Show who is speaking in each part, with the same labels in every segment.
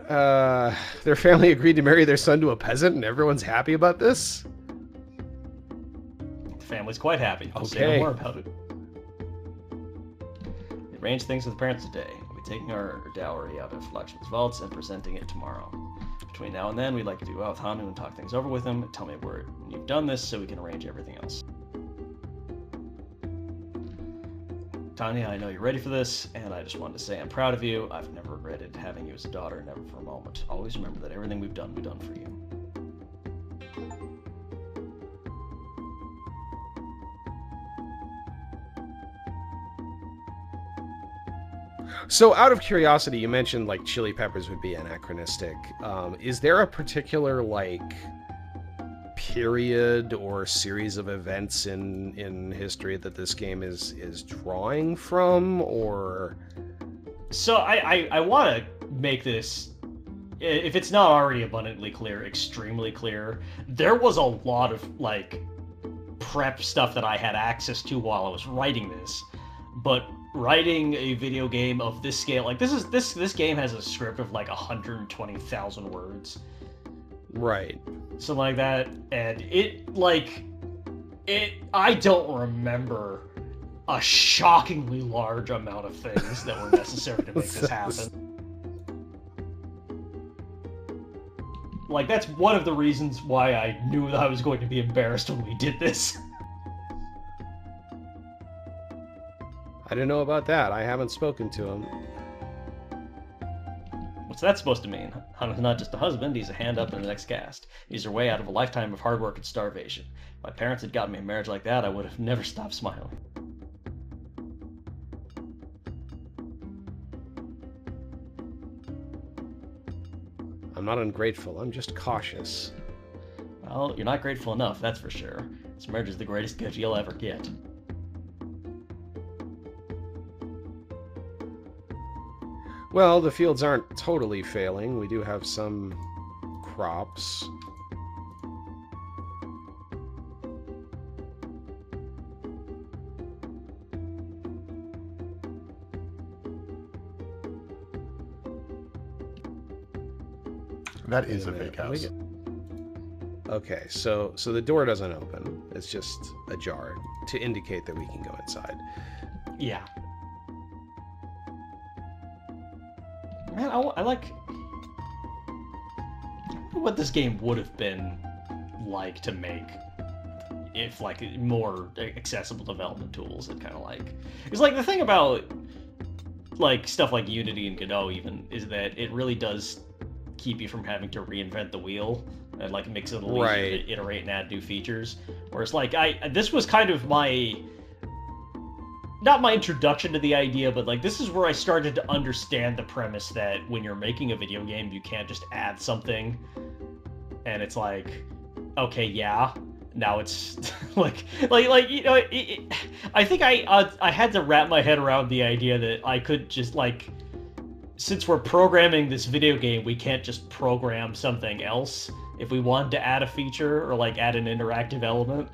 Speaker 1: Their family agreed to marry their son to a peasant, and everyone's happy about this?
Speaker 2: The family's quite happy. We'll say no more about it. We arranged things with the parents today. We'll be taking our dowry out of Lakshmi's vaults and presenting it tomorrow. Between now and then, we'd like to go out with Hanu and talk things over with him. Tell me where you've done this so we can arrange everything else. Tanya, I know you're ready for this, and I just wanted to say I'm proud of you. I've never regretted having you as a daughter, never for a moment. Always remember that everything we've done for you.
Speaker 1: So, out of curiosity, you mentioned, like, chili peppers would be anachronistic. Is there a particular, like, period or series of events in history that this game is drawing from, or?
Speaker 2: So, I want to make this, if it's not already abundantly clear, extremely clear. There was a lot of, like, prep stuff that I had access to while I was writing this, but writing a video game of this scale, like this game has a script of like 120,000 words,
Speaker 1: right?
Speaker 2: Something like that, and I don't remember a shockingly large amount of things that were necessary to make this happen. Like, that's one of the reasons why I knew that I was going to be embarrassed when we did this.
Speaker 1: I didn't know about that. I haven't spoken to him.
Speaker 2: What's that supposed to mean? Hanu's not just a husband, he's a hand up in the next cast. He's her way out of a lifetime of hard work and starvation. If my parents had gotten me a marriage like that, I would have never stopped smiling.
Speaker 1: I'm not ungrateful, I'm just cautious.
Speaker 2: Well, you're not grateful enough, that's for sure. This marriage is the greatest gift you'll ever get.
Speaker 1: Well, the fields aren't totally failing. We do have some crops.
Speaker 3: That is a big house.
Speaker 1: Okay, so the door doesn't open. It's just ajar to indicate that we can go inside.
Speaker 2: Yeah. Man, I like what this game would have been like to make if, like, more accessible development tools and kind of like... It's like the thing about, like, stuff like Unity and Godot even is that it really does keep you from having to reinvent the wheel and, like, makes it a little easier to iterate and add new features. Whereas, like, this was kind of my... Not my introduction to the idea, but, like, this is where I started to understand the premise that when you're making a video game, you can't just add something and it's like, okay, yeah, now it's like you know, I think I had to wrap my head around the idea that I could just, like, since we're programming this video game, we can't just program something else if we wanted to add a feature or, like, add an interactive element.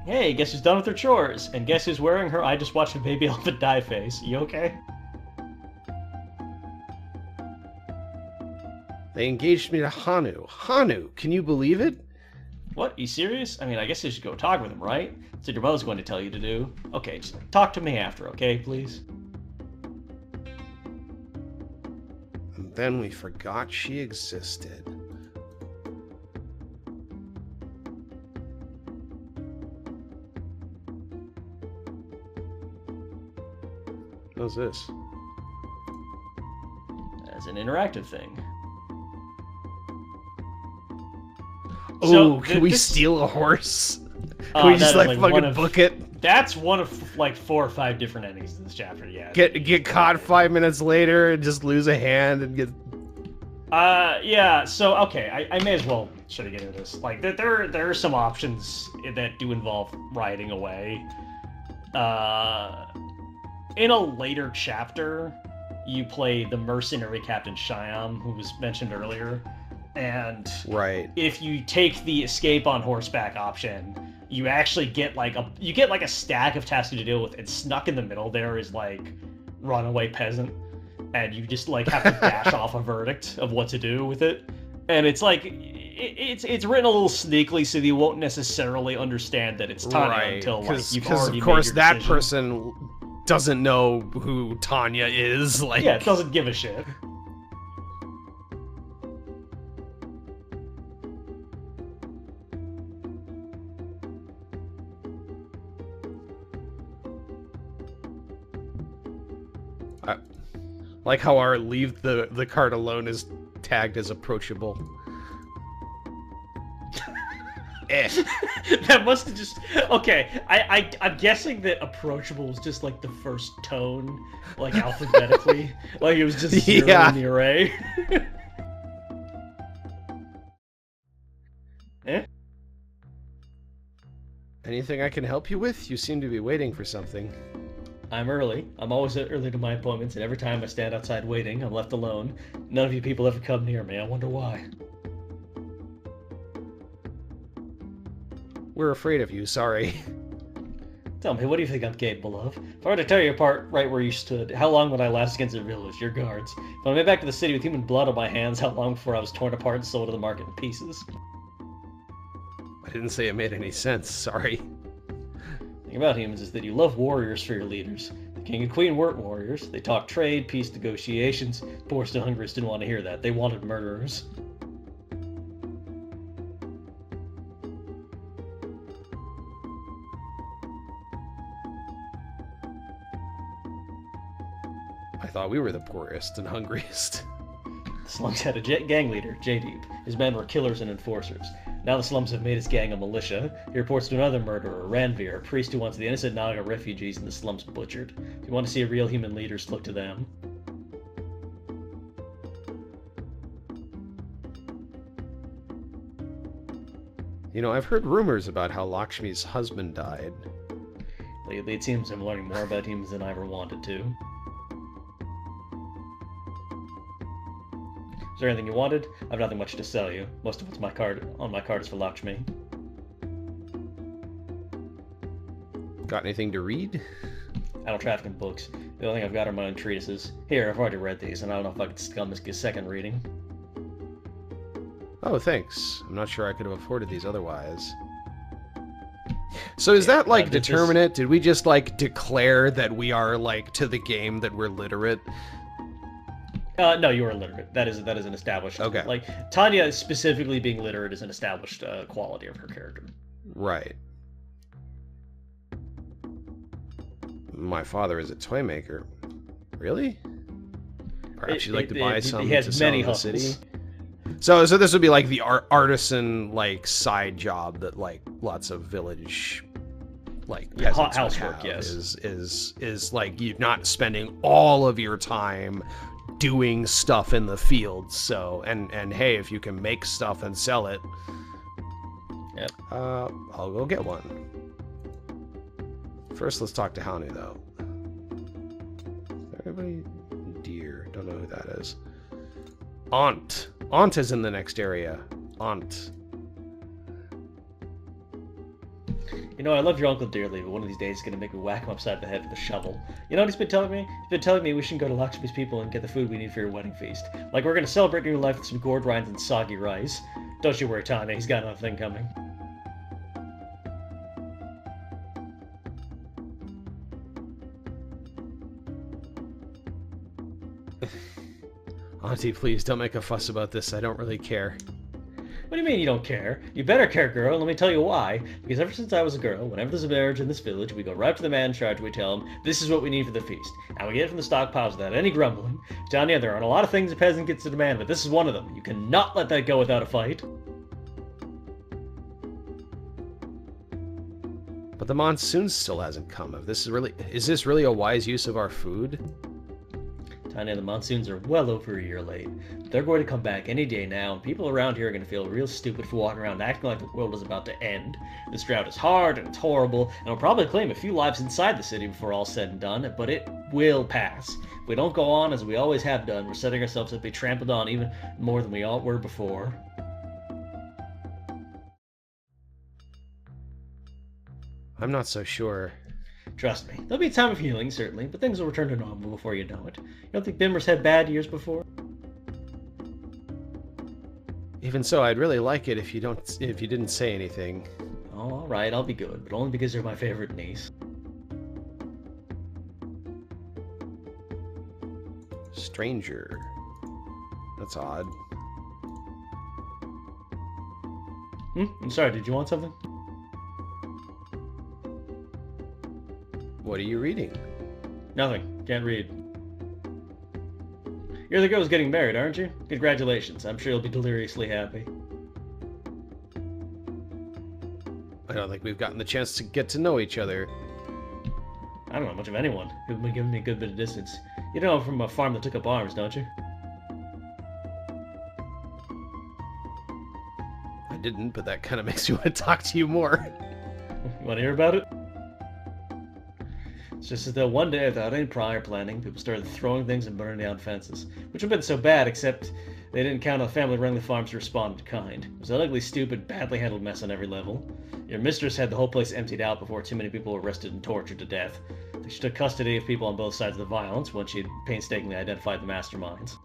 Speaker 2: Hey, guess who's done with her chores? And guess who's wearing her I just watched a baby elephant die face? You okay?
Speaker 1: They engaged me to Hanu. Hanu, can you believe it?
Speaker 2: What? You serious? I mean, I guess you should go talk with him, right? That's what your mother's going to tell you to do. Okay, just talk to me after, okay, please?
Speaker 1: And then we forgot she existed. What's this?
Speaker 2: As an interactive thing.
Speaker 1: Oh, so, can we steal a horse? Can we just, like, fucking book it?
Speaker 2: That's one of, like, 4 or 5 different endings in this chapter, yeah.
Speaker 1: Get caught 5 minutes later and just lose a hand and get...
Speaker 2: yeah, so, okay, I may as well should I get into this. Like, there are some options that do involve riding away. In a later chapter, you play the mercenary Captain Shyam, who was mentioned earlier, and if you take the escape on horseback option, you actually get like a stack of tasks to deal with, and snuck in the middle there is, like, runaway peasant, and you just like have to dash off a verdict of what to do with it. And it's like it's written a little sneakily so that you won't necessarily understand that it's Tanya until like you've already
Speaker 1: of course
Speaker 2: made your
Speaker 1: that
Speaker 2: decision.
Speaker 1: person doesn't know who Tanya is. Like,
Speaker 2: Yeah, it doesn't give a shit.
Speaker 1: like how our leave the cart alone is tagged as approachable.
Speaker 2: That must have just okay. I'm guessing that approachable was just like the first tone, like alphabetically, like it was just zero
Speaker 1: Yeah.
Speaker 2: in the array.
Speaker 1: Anything I can help you with? You seem to be waiting for something.
Speaker 2: I'm early. I'm always early to my appointments, and every time I stand outside waiting, I'm left alone. None of you people ever come near me. I wonder why.
Speaker 1: We're afraid of you, sorry.
Speaker 2: Tell me, what do you think I'm capable of? If I were to tear you apart right where you stood, how long would I last against a village, your guards? If I made back to the city with human blood on my hands, how long before I was torn apart and sold to the market in pieces?
Speaker 1: I didn't say it made any sense, sorry.
Speaker 2: The thing about humans is that you love warriors for your leaders. The king and queen weren't warriors. They talked trade, peace, negotiations. Poor still Unrest didn't want to hear that. They wanted murderers.
Speaker 1: I thought we were the poorest and hungriest.
Speaker 2: The slums had a gang leader, J-Deep. His men were killers and enforcers. Now the slums have made his gang a militia. He reports to another murderer, Ranveer, a priest who wants the innocent Naga refugees in the slums butchered. If you want to see real human leaders, look to them.
Speaker 1: You know, I've heard rumors about how Lakshmi's husband died.
Speaker 2: Lately, it seems I'm learning more about humans than I ever wanted to. Is there anything you wanted? I've nothing much to sell you. Most of what's on my card is for Lakshmi.
Speaker 1: Got anything to read?
Speaker 2: I don't traffic in books. The only thing I've got are my own treatises. Here, I've already read these, and I don't know if I could scum this second reading.
Speaker 1: Oh, thanks. I'm not sure I could have afforded these otherwise. So is that, like, determinate? Did we just, like, declare that we are, like, to the game that we're literate?
Speaker 2: No, you are illiterate. That is an established...
Speaker 1: Okay.
Speaker 2: Like, Tanya specifically being literate is an established quality of her character.
Speaker 1: Right. My father is a toy maker. Really? Perhaps you'd like to buy some
Speaker 2: he
Speaker 1: to
Speaker 2: has
Speaker 1: sell
Speaker 2: many
Speaker 1: in the
Speaker 2: hustles.
Speaker 1: city? So this would be like the artisan, like, side job that, like, lots of village, like, peasants
Speaker 2: housework,
Speaker 1: have,
Speaker 2: yes.
Speaker 1: is like you're not spending all of your time doing stuff in the fields. So and hey, if you can make stuff and sell it,
Speaker 2: yep.
Speaker 1: I'll go get one. First, let's talk to Hanu though. Everybody, dear, don't know who that is. Aunt. Aunt is in the next area. Aunt.
Speaker 2: You know, I love your uncle dearly, but one of these days he's gonna make me whack him upside the head with a shovel. You know what he's been telling me? He's been telling me we should go to Lakshmi's people and get the food we need for your wedding feast. Like, we're gonna celebrate new life with some gourd rinds and soggy rice. Don't you worry, Tanya, he's got another thing coming.
Speaker 1: Auntie, please don't make a fuss about this. I don't really care.
Speaker 2: What do you mean you don't care? You better care, girl, let me tell you why. Because ever since I was a girl, whenever there's a marriage in this village, we go right up to the man in charge, we tell him, this is what we need for the feast. And we get it from the stockpiles without any grumbling. Tanya, there aren't a lot of things a peasant gets to demand, but this is one of them. You cannot let that go without a fight.
Speaker 1: But the monsoon still hasn't come. Is this really a wise use of our food?
Speaker 2: Tanya, the monsoons are well over a year late. They're going to come back any day now, and people around here are going to feel real stupid for walking around acting like the world is about to end. This drought is hard and it's horrible, and it'll probably claim a few lives inside the city before all's said and done, but it will pass. If we don't go on as we always have done, we're setting ourselves up to be trampled on even more than we all were before.
Speaker 1: I'm not so sure.
Speaker 2: Trust me, there'll be a time of healing, certainly, but things will return to normal before you know it. You don't think Bimmer's had bad years before?
Speaker 1: Even so, I'd really like it if you didn't say anything.
Speaker 2: Oh, all right, I'll be good, but only because you're my favorite niece.
Speaker 1: Stranger. That's odd.
Speaker 2: I'm sorry, did you want something?
Speaker 1: What are you reading?
Speaker 2: Nothing. Can't read. You're the girl who's getting married, aren't you? Congratulations. I'm sure you'll be deliriously happy.
Speaker 1: I don't think we've gotten the chance to get to know each other.
Speaker 2: I don't know much of anyone who's been giving me a good bit of distance. You know I'm from a farm that took up arms, don't you?
Speaker 1: I didn't, but that kind of makes me want to talk to you more.
Speaker 2: You want to hear about it? It's just as though one day, without any prior planning, people started throwing things and burning down fences. Which would have been so bad, except they didn't count on the family running the farms to respond in kind. It was an ugly, stupid, badly handled mess on every level. Your mistress had the whole place emptied out before too many people were arrested and tortured to death. She took custody of people on both sides of the violence once she had painstakingly identified the masterminds.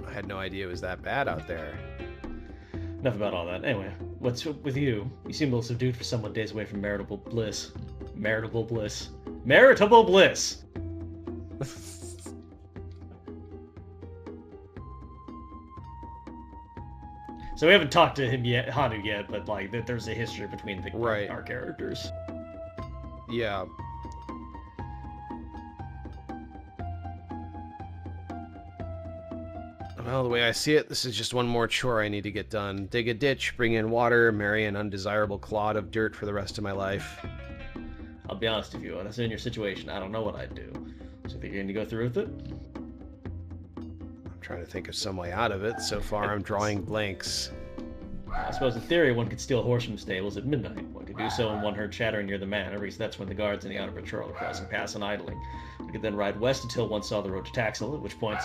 Speaker 1: I had no idea it was that bad out there.
Speaker 2: Enough about all that. Anyway, what's with you? You seem a little subdued for someone days away from maritable bliss. Maritable bliss. Maritable bliss! So we haven't talked to him yet, Hanu yet, but like there's a history between our characters.
Speaker 1: Yeah. Well, the way I see it, this is just one more chore I need to get done. Dig a ditch, bring in water, marry an undesirable clod of dirt for the rest of my life.
Speaker 2: I'll be honest with you, when I was in your situation, I don't know what I'd do. So you think you're going to go through with it?
Speaker 1: I'm trying to think of some way out of it. So far, I'm drawing blanks.
Speaker 2: I suppose in theory one could steal a horse from stables at midnight. One could do so when one heard chattering near the manor, because that's when the guards in the outer patrol are crossing paths and idling. One could then ride west until one saw the road to Taxel, at which point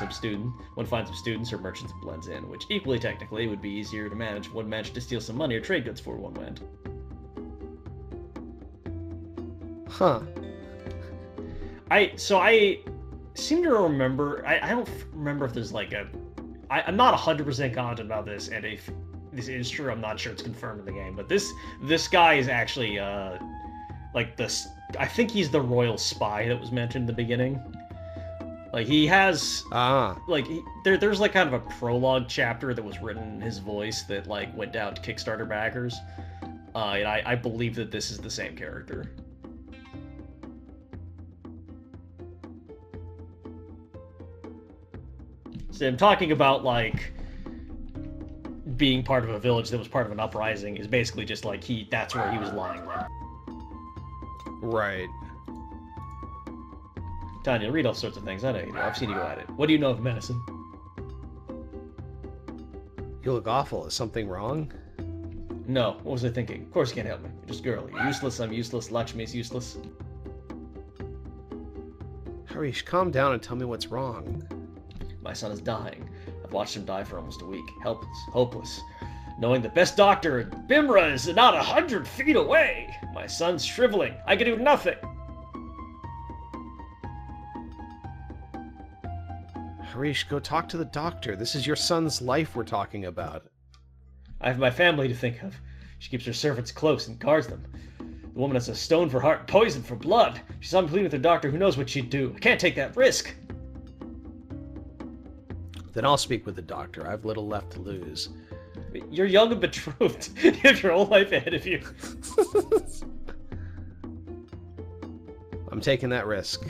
Speaker 2: one finds some students or merchants and blends in, which equally technically would be easier to manage if one managed to steal some money or trade goods before one went.
Speaker 1: Huh.
Speaker 2: I seem to remember, I don't remember if there's like I'm not 100% confident about this, and if this is true, I'm not sure it's confirmed in the game, but this guy is actually, like I think he's the royal spy that was mentioned in the beginning. Like, he has, like, there's like kind of a prologue chapter that was written in his voice that, like, went out to Kickstarter backers, and I believe that this is the same character. So I'm talking about, like, being part of a village that was part of an uprising is basically just like that's where he was lying there.
Speaker 1: Right.
Speaker 2: Tanya, read all sorts of things. I know you do. I've seen you go at it. What do you know of medicine?
Speaker 1: You look awful. Is something wrong?
Speaker 2: No. What was I thinking? Of course you can't help me. You're just a girl. You're useless. I'm useless. Lakshmi's useless.
Speaker 1: Harish, calm down and tell me what's wrong.
Speaker 2: My son is dying. I've watched him die for almost a week. Helpless. Hopeless. Knowing the best doctor in Bimra is not 100 feet away. My son's shriveling. I can do nothing.
Speaker 1: Harish, go talk to the doctor. This is your son's life we're talking about.
Speaker 2: I have my family to think of. She keeps her servants close and guards them. The woman has a stone for heart, poison for blood. She's on plea with her doctor who knows what she'd do. I can't take that risk.
Speaker 1: Then I'll speak with the doctor. I've little left to lose.
Speaker 2: You're young and betrothed. You have your whole life ahead of you.
Speaker 1: I'm taking that risk.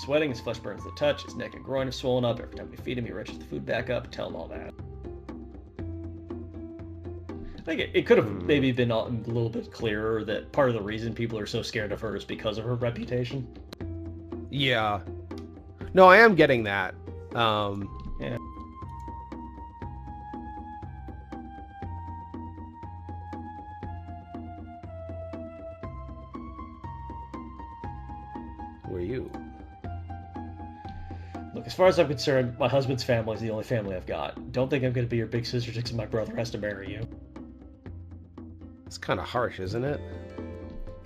Speaker 2: Sweating, his flesh burns the touch, his neck and groin are swollen up. Every time we feed him, he wrenches the food back up. Tell him all that. I think it could have maybe been a little bit clearer that part of the reason people are so scared of her is because of her reputation.
Speaker 1: Yeah. No, I am getting that.
Speaker 2: Yeah.
Speaker 1: Who are you?
Speaker 2: Look, as far as I'm concerned, my husband's family is the only family I've got. Don't think I'm going to be your big sister just because my brother has to marry you.
Speaker 1: It's kind of harsh, isn't it?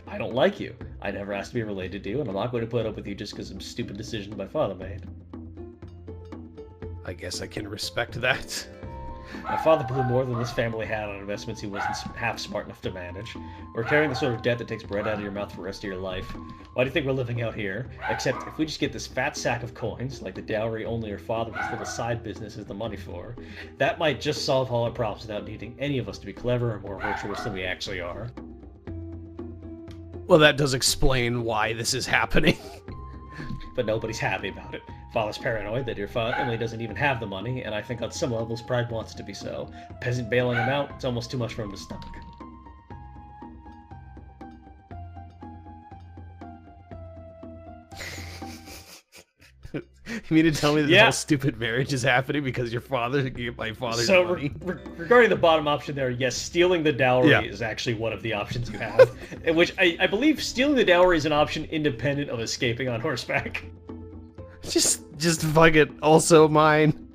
Speaker 2: I don't like you. I never asked to be related to you, and I'm not going to put up with you just because of some stupid decision my father made.
Speaker 1: I guess I can respect that.
Speaker 2: My father blew more than this family had on investments he wasn't half smart enough to manage. We're carrying the sort of debt that takes bread out of your mouth for the rest of your life. Why do you think we're living out here? Except if we just get this fat sack of coins, like the dowry only your father's little side business is the money for, that might just solve all our problems without needing any of us to be clever or more virtuous than we actually are.
Speaker 1: Well, that does explain why this is happening.
Speaker 2: But nobody's happy about it. Father's paranoid that your family doesn't even have the money, and I think on some levels pride wants it to be so. Peasant bailing him out, it's almost too much for him to stomach.
Speaker 1: You mean to tell me that this whole stupid marriage is happening because my father's money?
Speaker 2: Regarding the bottom option there, yes, stealing the dowry is actually one of the options you have. In which I believe stealing the dowry is an option independent of escaping on horseback.
Speaker 1: Just fuck it. Also mine.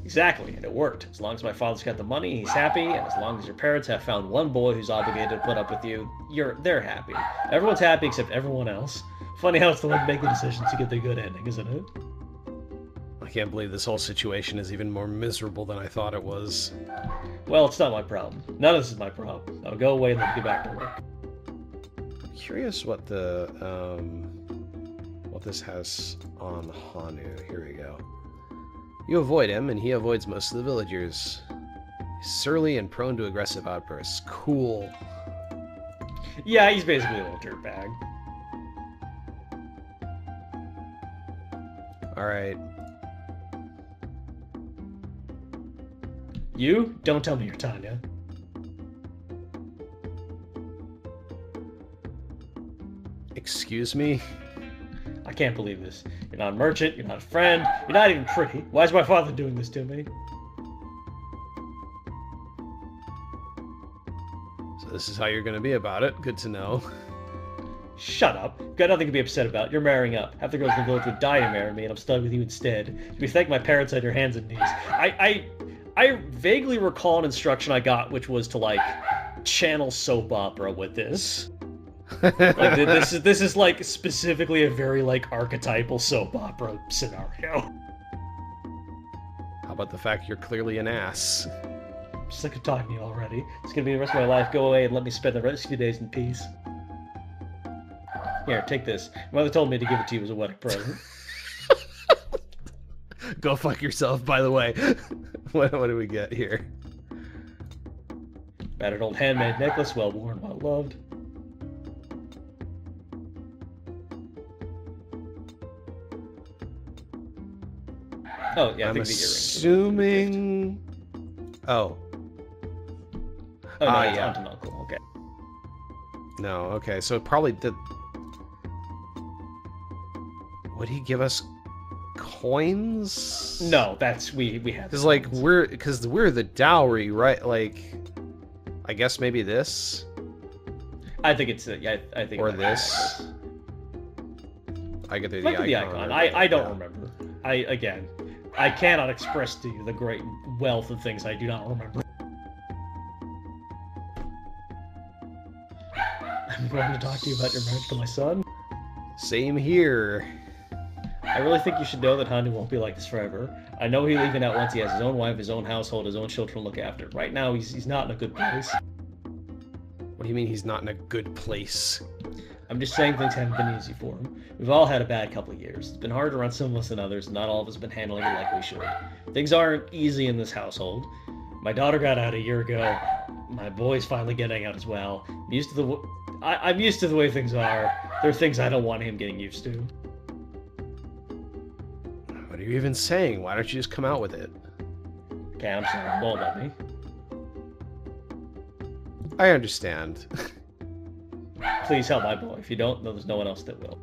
Speaker 2: Exactly, and it worked. As long as my father's got the money, he's happy, and as long as your parents have found one boy who's obligated to put up with you, they're happy. Everyone's happy except everyone else. Funny how it's the one making the decisions to get the good ending, isn't it?
Speaker 1: I can't believe this whole situation is even more miserable than I thought it was.
Speaker 2: Well, it's not my problem. None of this is my problem. I'll go away and let me get back to work.
Speaker 1: I'm curious what what this has on Hanu. Here we go. You avoid him, and he avoids most of the villagers. He's surly and prone to aggressive outbursts. Cool.
Speaker 2: Yeah, he's basically a little dirtbag.
Speaker 1: Alright.
Speaker 2: You? Don't tell me you're Tanya.
Speaker 1: Excuse me?
Speaker 2: I can't believe this. You're not a merchant, you're not a friend, you're not even pretty. Why is my father doing this to me?
Speaker 1: So this is how you're gonna be about it. Good to know.
Speaker 2: Shut up. You've got nothing to be upset about. You're marrying up. Half the girls in the village would die to marry me, and I'm stuck with you instead. You be thank my parents on your hands and knees. I vaguely recall an instruction I got, which was to, like, channel soap opera with this. Like, this is, like, specifically a very, like, archetypal soap opera scenario.
Speaker 1: How about the fact you're clearly an ass?
Speaker 2: I'm sick of talking to you already. It's gonna be the rest of my life. Go away and let me spend the rest of your days in peace. Here, take this. My mother told me to give it to you as a wedding present.
Speaker 1: Go fuck yourself, by the way. What do we get here?
Speaker 2: Battered old handmade necklace, well worn, well loved. Oh, yeah, I think the earrings.
Speaker 1: Assuming... Oh.
Speaker 2: Oh, no,
Speaker 1: yeah.
Speaker 2: Aunt and uncle, okay.
Speaker 1: No, okay, so probably the... Would he give us coins?
Speaker 2: No, that's we have.
Speaker 1: Because like we're the dowry, right? Like, I guess maybe this.
Speaker 2: I think it's I think
Speaker 1: or this. I get the
Speaker 2: icon. I don't remember. I cannot express to you the great wealth of things I do not remember. I'm going to talk to you about your marriage to my son.
Speaker 1: Same here.
Speaker 2: I really think you should know that Hanu won't be like this forever. I know he'll even out once he has his own wife, his own household, his own children to look after. Right now, he's not in a good place.
Speaker 1: What do you mean he's not in a good place?
Speaker 2: I'm just saying things haven't been easy for him. We've all had a bad couple of years. It's been harder on some of us than others, and not all of us have been handling it like we should. Things aren't easy in this household. My daughter got out a year ago. My boy's finally getting out as well. I'm used to the way things are. There are things I don't want him getting used to.
Speaker 1: What are you even saying? Why don't you just come out with it?
Speaker 2: Okay, I'm sorry. Won't let me.
Speaker 1: I understand.
Speaker 2: Please help my boy. If you don't, there's no one else that will.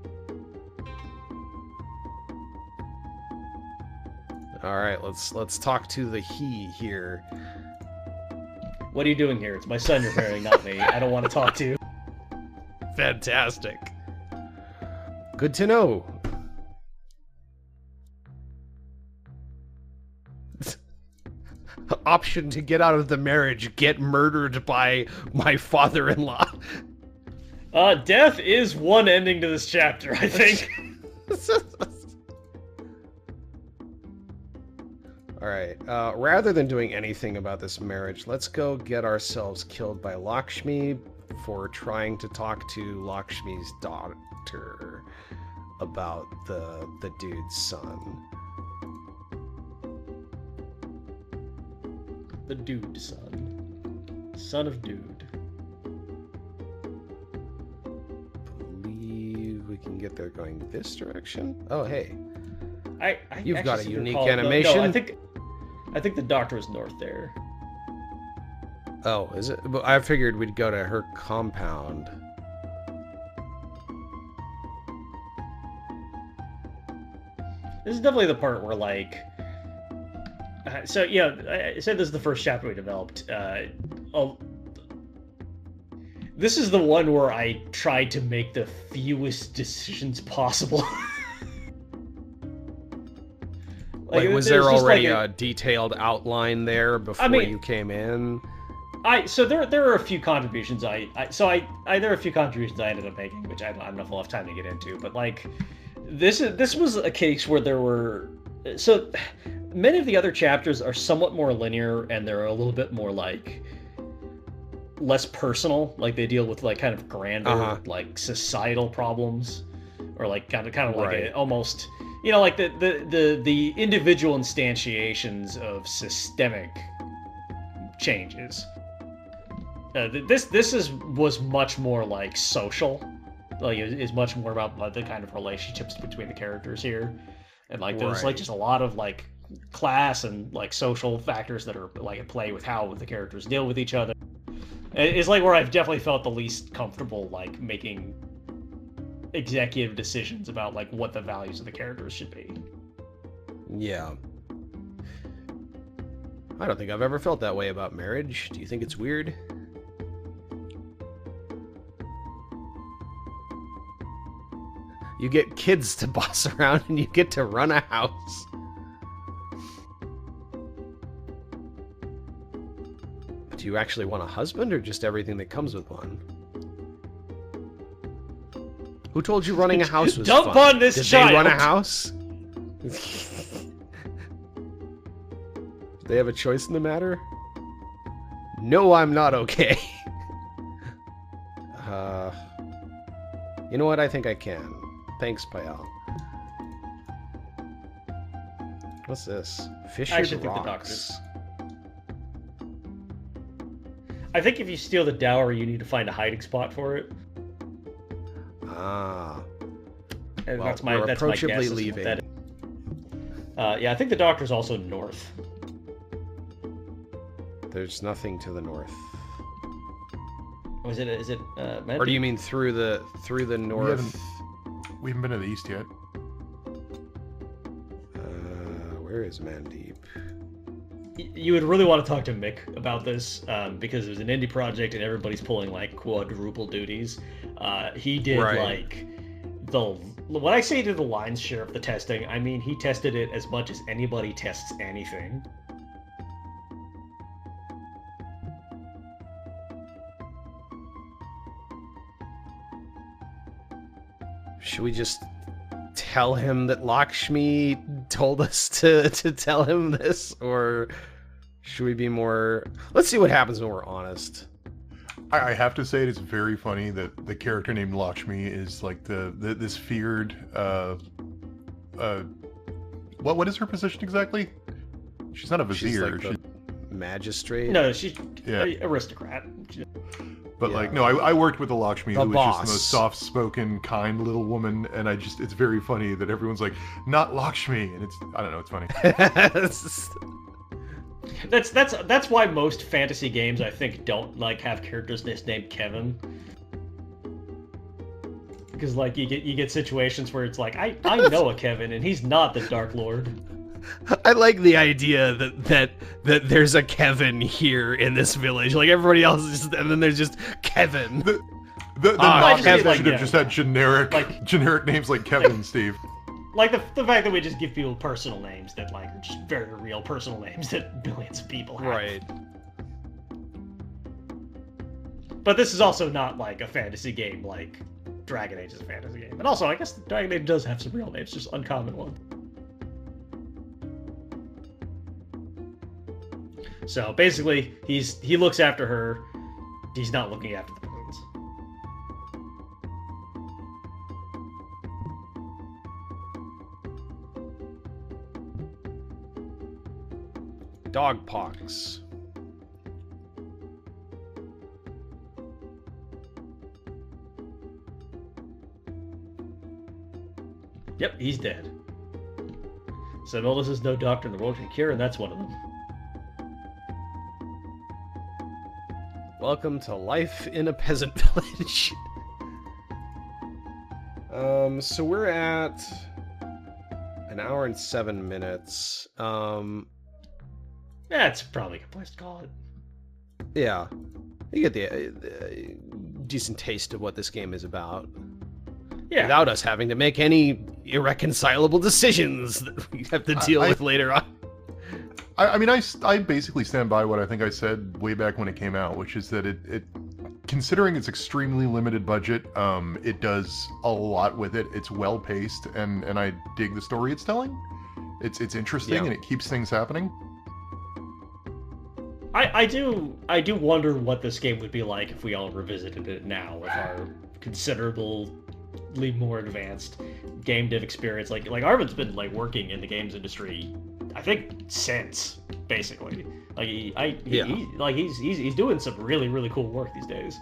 Speaker 1: All right, let's talk to the he here.
Speaker 2: What are you doing here? It's my son you're marrying, not me. I don't want to talk to you.
Speaker 1: Fantastic. Good to know. option to get out of the marriage, get murdered by my father-in-law.
Speaker 2: Death is one ending to this chapter, I think.
Speaker 1: Alright, rather than doing anything about this marriage, let's go get ourselves killed by Lakshmi for trying to talk to Lakshmi's daughter about the dude's son.
Speaker 2: The dude son. Son of dude.
Speaker 1: Believe we can get there going this direction? Oh, hey. You've
Speaker 2: actually
Speaker 1: got a
Speaker 2: seem to
Speaker 1: unique
Speaker 2: recall-
Speaker 1: animation.
Speaker 2: No, I think the doctor was north there.
Speaker 1: Oh, is it? Well, I figured we'd go to her compound.
Speaker 2: This is definitely the part where, like... so, yeah, I said this is the first chapter we developed. This is the one where I tried to make the fewest decisions possible.
Speaker 1: Like, was there already a detailed outline there before you came in?
Speaker 2: So there are a few contributions there are a few contributions I ended up making, which I don't have enough time to get into. But like, this was a case where there were many of the other chapters are somewhat more linear, and they're a little bit more like less personal. Like they deal with like kind of grander like societal problems, or like kind of like almost. You know, like the individual instantiations of systemic changes. This was much more like social. Like is much more about the kind of relationships between the characters here, and like there's like just a lot of like class and like social factors that are like at play with how the characters deal with each other. It's like where I've definitely felt the least comfortable like making executive decisions about like what the values of the characters should be.
Speaker 1: Yeah. I don't think I've ever felt that way about marriage. Do you think it's weird? You get kids to boss around and you get to run a house. Do you actually want a husband or just everything that comes with one? Who told you running a house was
Speaker 2: Dump
Speaker 1: fun?
Speaker 2: on this
Speaker 1: Did
Speaker 2: child.
Speaker 1: they run a house? Do they have a choice in the matter? No, I'm not okay. You know what? I think I can. Thanks, Payal. What's this? Fissured rocks.
Speaker 2: I think if you steal the dowry, you need to find a hiding spot for it.
Speaker 1: Ah.
Speaker 2: And
Speaker 1: Well,
Speaker 2: that's my
Speaker 1: we're
Speaker 2: guess.
Speaker 1: approachably
Speaker 2: Is what
Speaker 1: leaving.
Speaker 2: that is. Yeah, I think the doctor's also north.
Speaker 1: There's nothing to the north.
Speaker 2: Oh, is it Mandy?
Speaker 1: Or do you mean through the north?
Speaker 3: We haven't been to the east yet.
Speaker 1: Where is Mandeep?
Speaker 2: You would really want to talk to Mick about this, because it was an indie project and everybody's pulling like quadruple duties. He did like when I say to the lion's share of the testing, I mean he tested it as much as anybody tests anything.
Speaker 1: Should we just tell him that Lakshmi told us to tell him this, or should we be more... Let's see what happens when we're honest.
Speaker 3: I have to say it is very funny that the character named Lakshmi is like this feared what is her position exactly? She's not a vizier.
Speaker 1: She's like the magistrate.
Speaker 2: No, she's aristocrat.
Speaker 3: But like, no, I worked with a Lakshmi
Speaker 1: The
Speaker 3: who was
Speaker 1: boss.
Speaker 3: just the most soft-spoken, kind little woman, and it's very funny that everyone's like, not Lakshmi, and I don't know, it's funny.
Speaker 2: That's why most fantasy games I think don't like have characters named Kevin. Because like you get situations where it's like I know a Kevin and he's not the Dark Lord.
Speaker 1: I like the idea that there's a Kevin here in this village. Like everybody else is just, and then there's just Kevin.
Speaker 3: The
Speaker 2: Kevin
Speaker 3: should have just had generic names like Kevin and Steve.
Speaker 2: Like the fact that we just give people personal names that like are just very real personal names that billions of people have.
Speaker 1: Right.
Speaker 2: But this is also not like a fantasy game like Dragon Age is a fantasy game. And also, I guess Dragon Age does have some real names, just uncommon ones. So basically, he looks after her. He's not looking after the balloons.
Speaker 1: Dogpox.
Speaker 2: Yep, he's dead. Some illness is no doctor in the world can cure, and that's one of them.
Speaker 1: Welcome to life in a peasant village. So we're at an hour and 7 minutes.
Speaker 2: That's probably a good place to call it.
Speaker 1: Yeah, you get the decent taste of what this game is about.
Speaker 2: Yeah.
Speaker 1: Without us having to make any irreconcilable decisions that we have to deal with later on.
Speaker 3: I mean, I basically stand by what I think I said way back when it came out, which is that it considering its extremely limited budget, it does a lot with it. It's well paced, and I dig the story it's telling. It's interesting, and it keeps things happening.
Speaker 2: I do wonder what this game would be like if we all revisited it now with our considerably more advanced game dev experience. Like Arvin's been like working in the games industry, I think, since basically. Like he's doing some really cool work these days.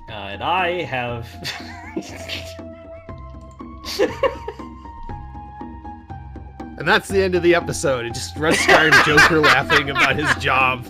Speaker 2: And I have.
Speaker 1: And that's the end of the episode. It just started Joker laughing about his job.